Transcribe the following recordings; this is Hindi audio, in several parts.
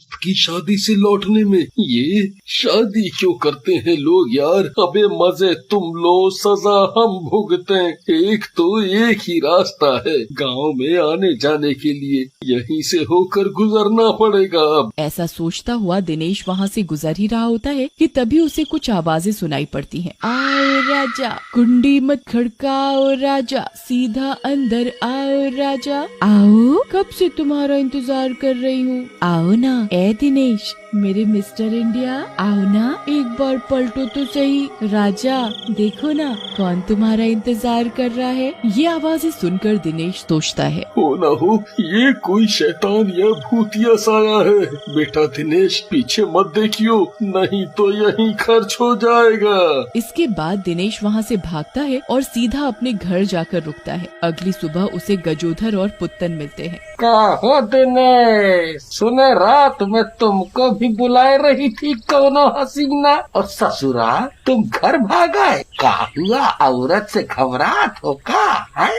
दोस्त की शादी से लौटने में ये शादी क्यों करते हैं लोग यार। अबे मजे तुम लो, सजा हम भुगते। एक तो एक ही रास्ता है गांव में आने जाने के लिए, यहीं से होकर गुजरना पड़ेगा अब। ऐसा सोचता हुआ दिनेश वहाँ से गुजर ही रहा होता है कि तभी उसे कुछ आवाजें सुनाई पड़ती हैं। आओ राजा, कुंडी मत खड़काओ राजा, सीधा अंदर आओ राजा। आओ, कब से तुम्हारा इंतजार कर रही हूँ। आओ ना ए दिनेश, मेरे मिस्टर इंडिया, आओ ना एक बार पलटो तो सही। राजा देखो ना कौन तुम्हारा इंतजार कर रहा है। ये आवाजें सुनकर दिनेश सोचता है, हो ना हो ये कोई शैतान या भूतिया साया है। बेटा दिनेश पीछे मत देखियो, नहीं तो यहीं खर्च हो जाएगा। इसके बाद दिनेश वहाँ से भागता है और सीधा अपने घर जाकर रुकता है। अगली सुबह उसे गजोधर और पुत्तन मिलते हैं। कहो दिनेश, सुने रात में तुमको भी बुलाए रही थी कोनो हसीना, और ससुरा तुम घर भागाए। का हुआ, औरत से घबराहट हो का है?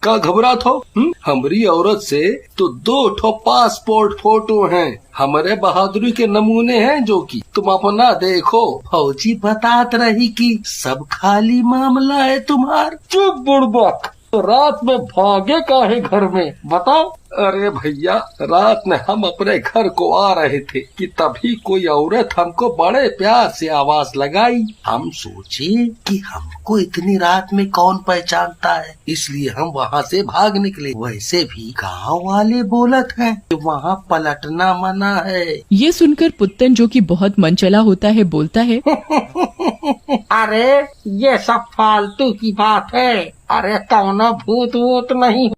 का घबरात हो? हमारी औरत से तो 2 ठो पासपोर्ट फोटो हैं, हमारे बहादुरी के नमूने हैं जो कि तुम अपना देखो। फौजी बतात रही कि सब खाली मामला है तुम्हार। चुप बुड़बक, तो रात में भागे काहे घर में, बताओ। अरे भैया, रात में हम अपने घर को आ रहे थे कि तभी कोई औरत हमको बड़े प्यार से आवाज लगाई। हम सोचे कि हमको इतनी रात में कौन पहचानता है, इसलिए हम वहाँ से भाग निकले। वैसे भी गाँव वाले बोलत हैं कि वहाँ पलटना मना है। ये सुनकर पुत्तन, जो कि बहुत मनचला होता है, बोलता है अरे ये सब फालतू की बात है। अरे कौनो भूत वूत नहीं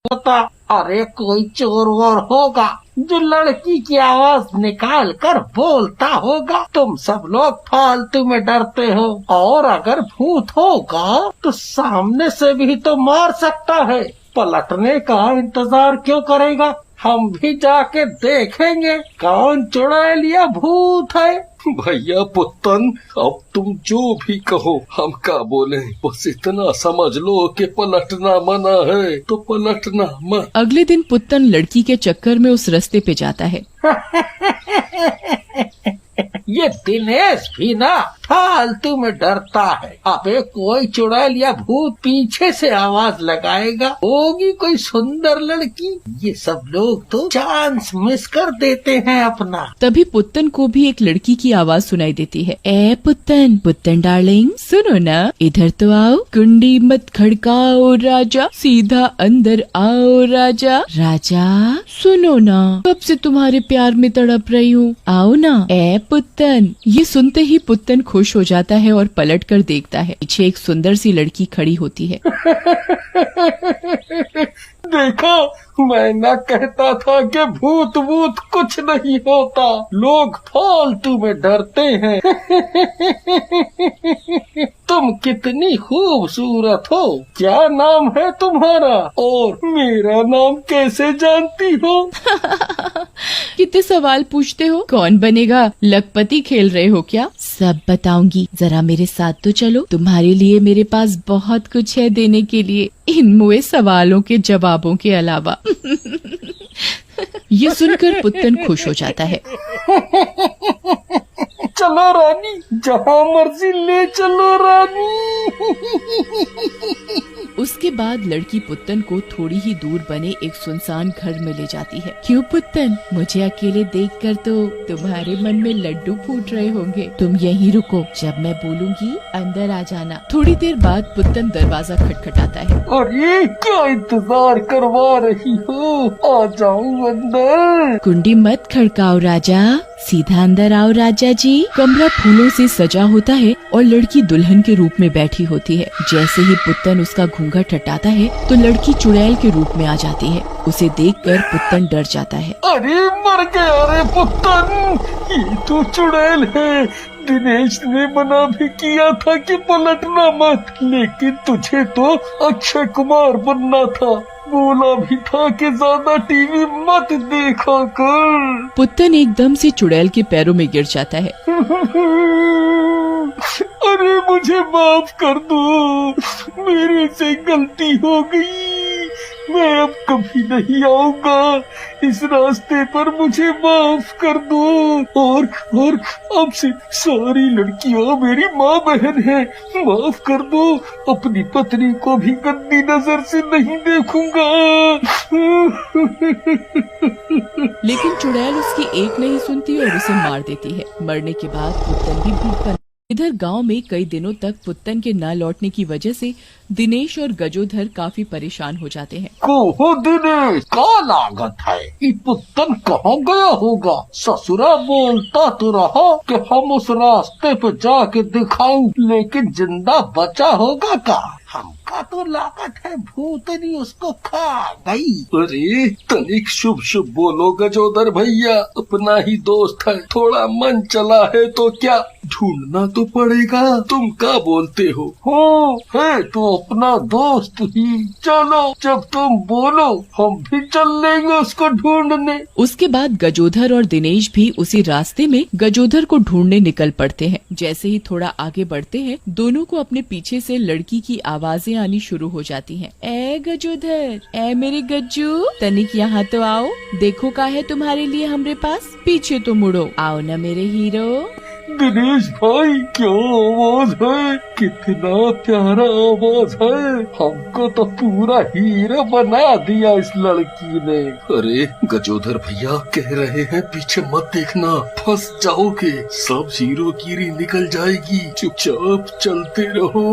होता। अरे कोई चोर वोर होगा जो लड़की की आवाज निकाल कर बोलता होगा। तुम सब लोग फालतू में डरते हो, और अगर भूत होगा तो सामने से भी तो मार सकता है। पलटने का इंतजार क्यों करेगा, हम भी जाके देखेंगे कौन चुड़ैल या भूत है। भैया पुत्तन, अब तुम जो भी कहो हम क्या बोले, बस इतना समझ लो कि पलटना मना है तो पलटना मत। अगले दिन पुत्तन लड़की के चक्कर में उस रास्ते पे जाता है। ये दिनेश भी ना फालतू में डरता है। अबे कोई चुड़ैल या भूत पीछे से आवाज लगाएगा, होगी कोई सुंदर लड़की। ये सब लोग तो चांस मिस कर देते हैं अपना। तभी पुत्तन को भी एक लड़की की आवाज सुनाई देती है। ए पुत्तन, पुत्तन डार्लिंग, सुनो ना, इधर तो आओ। कुंडी मत खड़काओ राजा, सीधा अंदर आओ राजा। राजा सुनो ना, कब से तुम्हारे प्यार में तड़प रही हूँ, आओ ना ए पुत्तन। ये सुनते ही पुत्तन खुश हो जाता है और पलट कर देखता है। पीछे एक सुंदर सी लड़की खड़ी होती है। देखा, मैं न कहता था कि भूत वूत कुछ नहीं होता, लोग फालतू में डरते हैं। तुम कितनी खूबसूरत हो। क्या नाम है तुम्हारा, और मेरा नाम कैसे जानती हो? कितने सवाल पूछते हो, कौन बनेगा लखपति खेल रहे हो क्या? सब बताऊंगी, जरा मेरे साथ तो चलो। तुम्हारे लिए मेरे पास बहुत कुछ है देने के लिए, इन मुए सवालों के जवाबों के अलावा। ये सुनकर पुत्तन खुश हो जाता है। चलो रानी, जहाँ मर्जी ले चलो रानी। उसके बाद लड़की पुत्तन को थोड़ी ही दूर बने एक सुनसान घर में ले जाती है। क्यों पुत्तन, मुझे अकेले देखकर तो तुम्हारे मन में लड्डू फूट रहे होंगे। तुम यहीं रुको, जब मैं बोलूंगी अंदर आ जाना। थोड़ी देर बाद पुत्तन दरवाजा खटखटाता है। अरे क्या इंतजार करवा रही हो, आ जाऊं अंदर। कुंडी मत खड़काओ राजा, सीधा अंदर आओ राजा जी। कमरा फूलों से सजा होता है और लड़की दुल्हन के रूप में बैठी होती है। जैसे ही पुत्तन उसका घूंघट हटाता है तो लड़की चुड़ैल के रूप में आ जाती है। उसे देखकर पुत्तन डर जाता है। अरे मर गया रे पुत्तन, ये तो चुड़ैल है। दिनेश ने मना भी किया था कि पलटना मत, लेकिन तुझे तो अक्षय कुमार बनना था। बोला भी था कि ज्यादा टीवी मत देखा कर। पुत्तन एकदम से चुड़ैल के पैरों में गिर जाता है। अरे मुझे माफ कर दो, मेरे से गलती हो गई। मैं अब कभी नहीं आऊंगा। इस रास्ते पर मुझे माफ कर दो। और अब से सारी लड़कियां मेरी माँ बहन है। माफ कर दो। अपनी पत्नी को भी गंदी नजर से नहीं देखूंगा। लेकिन चुड़ैल उसकी एक नहीं सुनती और उसे मार देती है। मरने के बाद पुत्तन भी भूख पर। इधर गांव में कई दिनों तक पुत्तन के न लौटने की वजह से दिनेश और गजोधर काफी परेशान हो जाते हैं। को दिनेश का लागत है, ये पुत्तन कहाँ गया होगा? ससुरा बोलता तो रहा कि हम उस रास्ते पे जाके दिखाऊं, लेकिन जिंदा बचा होगा का? हमका तो लागत है भूतनी उसको खा गई। अरे तनिक शुभ शुभ बोलो गजोदर भैया, अपना ही दोस्त है, थोड़ा मन चला है तो क्या, ढूंढना तो पड़ेगा। तुम क्या बोलते हो? है तो अपना दोस्त ही। चलो जब तुम बोलो हम भी चल लेंगे उसको ढूंढने। उसके बाद गजोधर और दिनेश भी उसी रास्ते में गजोधर को ढूंढने निकल पड़ते हैं। जैसे ही थोड़ा आगे बढ़ते हैं, दोनों को अपने पीछे से लड़की की आवाजें आनी शुरू हो जाती हैं। ए गजोधर, ए मेरे गज्जू, तनिक यहाँ तो आओ, देखो का है तुम्हारे लिए हमरे पास, पीछे तो मुड़ो, आओ न मेरे हीरो। दिनेश भाई क्या आवाज है, कितना प्यारा आवाज है, हमको तो पूरा हीरो बना दिया इस लड़की ने। अरे गजोधर भैया कह रहे हैं पीछे मत देखना, फंस जाओगे, सब हीरोगिरी निकल जाएगी, चुपचाप चलते रहो।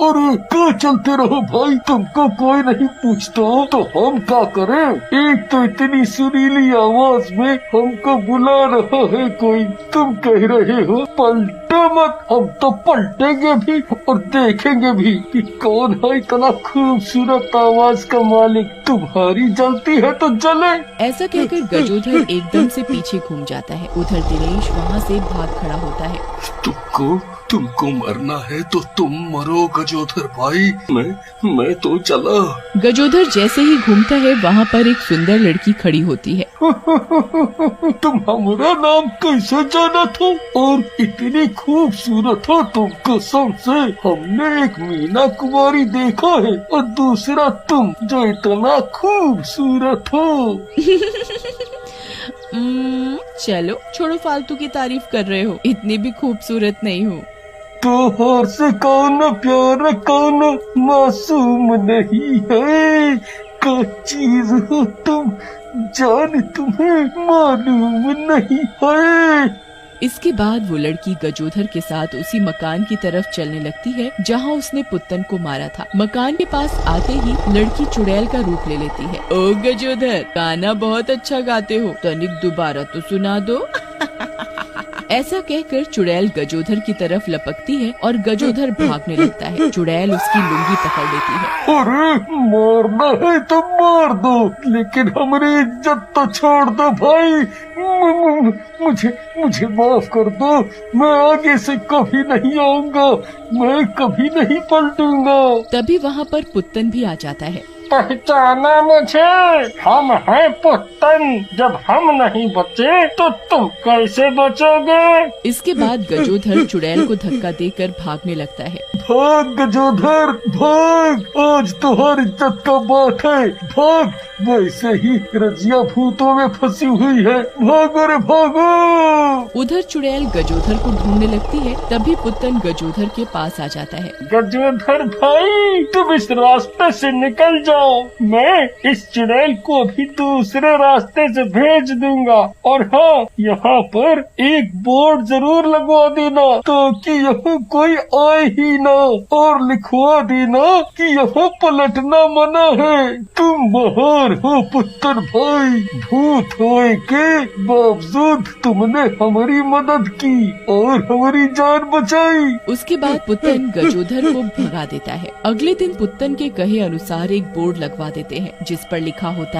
अरे क्या चलते रहो भाई, तुमको कोई नहीं पूछता तो हम क्या करें? एक तो इतनी सुरीली आवाज में हमको बुला रहा है कोई, तुम कह रहे हो पलटो मत। हम तो पलटेंगे भी और देखेंगे भी कि कौन है इतना खूबसूरत आवाज का मालिक। तुम्हारी जलती है तो जले। ऐसा कहकर गजोधर एकदम से पीछे घूम जाता है। उधर दिनेश वहाँ से भाग खड़ा होता है। तुमको मरना है तो तुम मरो गजोधर भाई, मैं तो चला। गजोधर जैसे ही घूमता है, वहाँ पर एक सुंदर लड़की खड़ी होती है। तुम हमारा नाम कैसे जाना था और इतनी खूबसूरत हो तुम? कसम से हमने एक मीना कुमारी देखा है और दूसरा तुम जो इतना खूबसूरत हो। चलो छोड़ो, फालतू की तारीफ कर रहे हो, इतनी भी खूबसूरत नहीं हूँ। तो हार से कौन प्यार कौन मासूम नहीं है, क्या चीज हो तुम, जान तुम्हें मालूम नहीं है। इसके बाद वो लड़की गजोधर के साथ उसी मकान की तरफ चलने लगती है जहाँ उसने पुत्तन को मारा था। मकान के पास आते ही लड़की चुड़ैल का रूप ले लेती है। ओ गजोधर, गाना बहुत अच्छा गाते हो, तनिक दोबारा तो सुना दो। ऐसा कहकर चुड़ैल गजोधर की तरफ लपकती है और गजोधर भागने लगता है। चुड़ैल उसकी लुंगी पकड़ लेती है। अरे मारना है तो मार दो, लेकिन हमारी इज्जत तो छोड़ दो भाई। मुझे माफ कर दो, मैं आगे से कभी नहीं आऊंगा, मैं कभी नहीं पलटूंगा। तभी वहाँ पर पुत्तन भी आ जाता है। पहचाना मुझे? हम हैं पुत्तन, जब हम नहीं बचे तो तुम कैसे बचोगे? इसके बाद गजोधर चुड़ैल को धक्का देकर भागने लगता है। भाग गजोधर भाग, आज तुम्हारी इज्जत का बात है, भाग। वैसे ही रजिया भूतों में फंसी हुई है, भागो रे भागो। उधर चुड़ैल गजोधर को ढूंढने लगती है। तभी पुत्तन गजोधर के पास आ जाता है। गजोधर भाई, तुम इस रास्ते से निकल जाओ, मैं इस चुड़ैल को अभी दूसरे रास्ते से भेज दूंगा। और हाँ, यहाँ पर एक बोर्ड जरूर लगवा देना ताकि यहाँ कोई आए ही ना, और लिखवा देना कि यहाँ पलटना मना है। तुम बाहर हो पुत्तर भाई, भूत होए के बावजूद तुमने हमारी मदद की और हमारी जान बचाई। उसके बाद पुत्तन गजोधर को भगा देता है। अगले दिन पुत्तन के कहे अनुसार एक बोर्ड लगवा देते हैं जिस पर लिखा होता है,